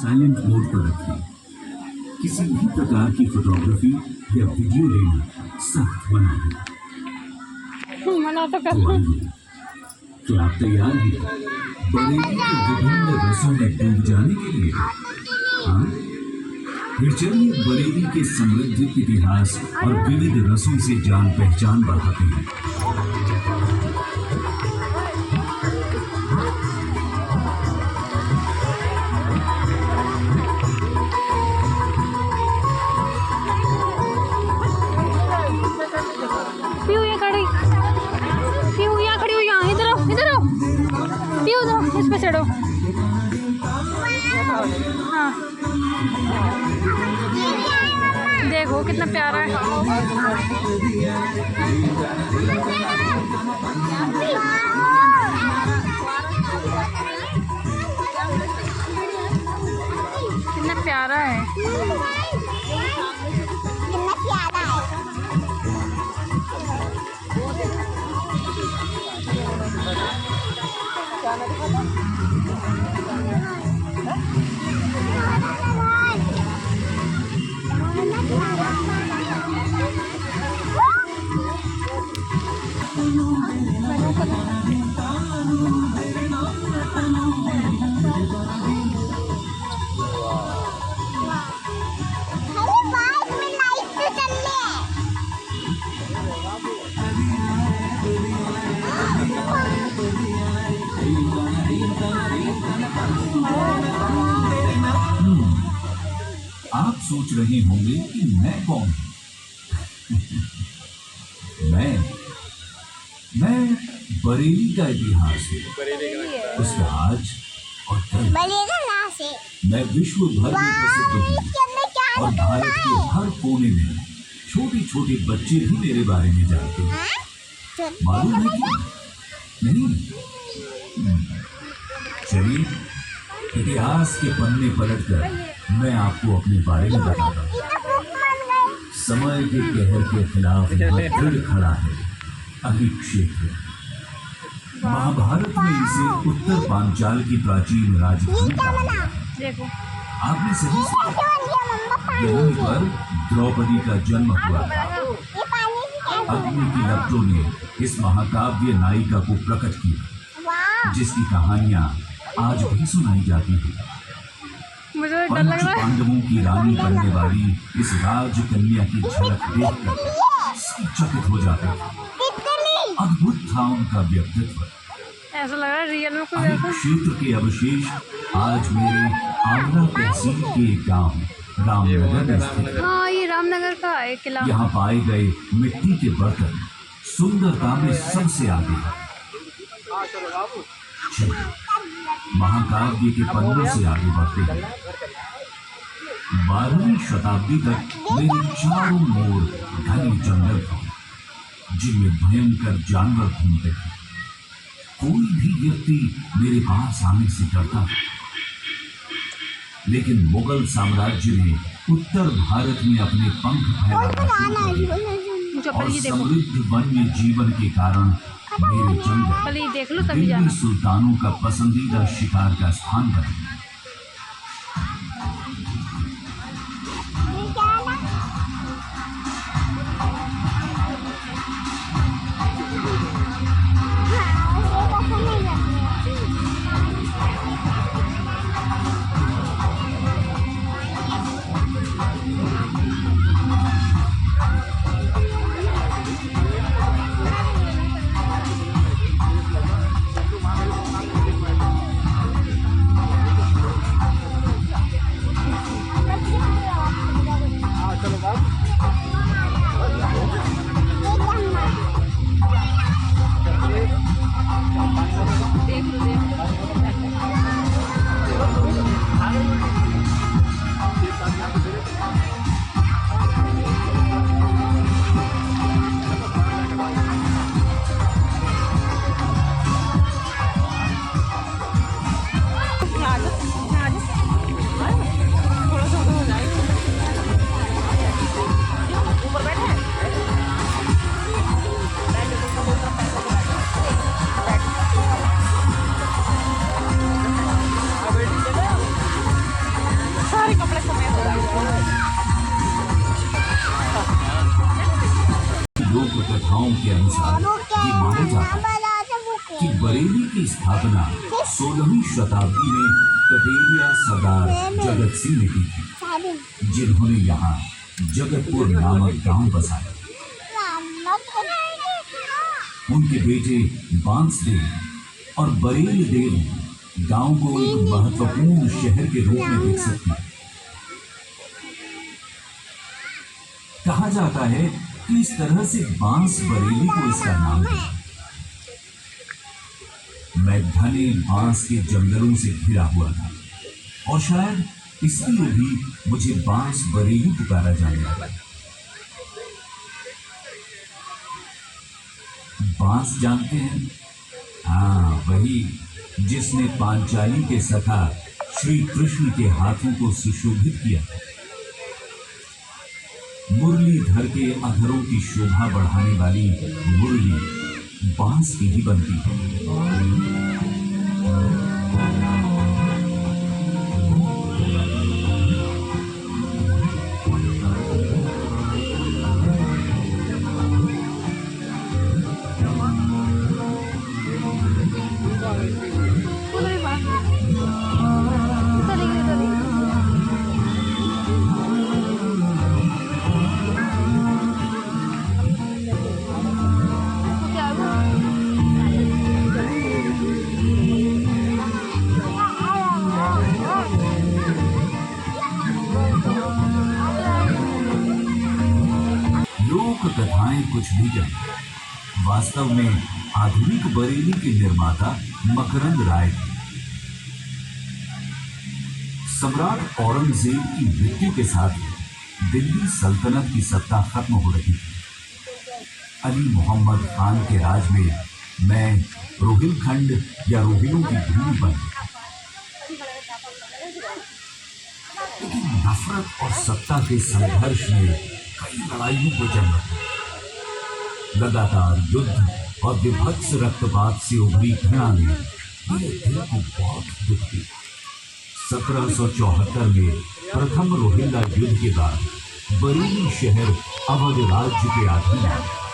Silent mode पर रखें। किसी भी प्रकार की फोटोग्राफी या वीडियो लेना सख्त मना है। मना तो तो आइए, क्या आप तैयार हैं बरेली के विभिन्न रसों में डूब जाने के लिए? हाँ, फिर चलिए बरेली के समृद्ध इतिहास और विविध रसों से जान पहचान बढ़ाते हैं। पीयू यहाँ खड़ी, पीयू यहाँ खड़ी हुई, यहाँ इधर आओ, इधर आओ, पीयू इधर, इस पे चढ़ो। हाँ, देखो कितना प्यारा है। कितना प्यारा है। आप सोच रहे होंगे कि मैं कौन हूं? मैं बरेली का इतिहास हूँ, उसका आज और कल। मैं विश्व भर में प्रसिद्ध हूँ और भारत के हर कोने में छोटे छोटे बच्चे भी मेरे बारे में जानते हैं। मालूम है क्यों? नहीं? चलिए इतिहास के पन्ने पलटकर मैं आपको अपने बारे में बताता हूँ। समय के कहर के खिलाफ दृढ़ खड़ा है अहि क्षेत्र। महाभारत में इसे उत्तर पांचाल की प्राचीन राजधानी कहा। आपने सही सुना, यहीं पर द्रौपदी का जन्म हुआ था। अग्नि की लपटों ने इस महाकाव्य नायिका को प्रकट किया, जिसकी कहानियां आज भी सुनाई जाती है। मुझे डर लग रहा है। पांडवों की रानी बनने वाली इस राजकन्या की झलक देखकर सब चकित हो जाते थे। अद्भुत था उनका व्यक्तित्व। ऐसा लग रहा है रियल में कोई ऐसा क्षेत्र के अवशेष आज मेरे आगरा तहसील के एक गांव रामनगर में स्थित। हाँ, ये रामनगर का है किला। यहाँ पाए गए मिट्टी के बर्तन सुंदरता में सबसे आगे हैं। महाकाव्य के पन्नों से आगे बढ़ते हैं। 12वीं शताब्दी तक मेरे चारों ओर घने जंगल थे, जिनमें भयंकर जानवर घूमते थे। कोई भी व्यक्ति मेरे पास आने से डरता था। लेकिन मुगल साम्राज्य ने उत्तर भारत में अपने पंख फैलाना शुरू कर दिए और समृद्ध वन्य जीवन के कारण मेरे जंगल दिल्ली सुल्तानों का पसंदीदा शिकार का स्थान बने। लोक कथाओं के अनुसार ये माना जाता है कि बरेली की स्थापना 16वीं शताब्दी में कटेरिया सरदार जगत सिंह ने की थी, जिन्होंने यहाँ जगतपुर नामक गांव बसाया। उनके बेटे बांसदेव और बरेली देव गांव को एक महत्वपूर्ण शहर के रूप में विकसित किया। कहा जाता है कि इस तरह से बांस बरेली को इसका नाम दिया। मैं घने बांस के जंगलों से घिरा हुआ था और शायद इसलिए भी मुझे बांस बरेली पुकारा जाने लगा। बांस जानते हैं? हाँ, वही जिसने पांचाली के सखा श्री कृष्ण के हाथों को सुशोभित किया। मुरलीधर के अधरों की शोभा बढ़ाने वाली मुरली बांस की ही बनती है। कथाएं कुछ भी कहें, वास्तव में आधुनिक बरेली के निर्माता मकरंद राय थे। सम्राट औरंगजेब की मृत्यु के साथ दिल्ली सल्तनत की सत्ता खत्म हो रही थी। अली मोहम्मद खान के राज में मैं रोहिलखंड या रोहिलों की भूमि बन गया। लेकिन नफरत और सत्ता के संघर्ष में कई लड़ाइयों को जन्म दिया। लगातार युद्ध और विभत्स रक्तपात से उभरी घृणा ने मेरे दिल को बहुत दुख दिया। 1774 में प्रथम रोहिल्ला युद्ध के बाद बरेली शहर अवध राज्य के अधीन आया।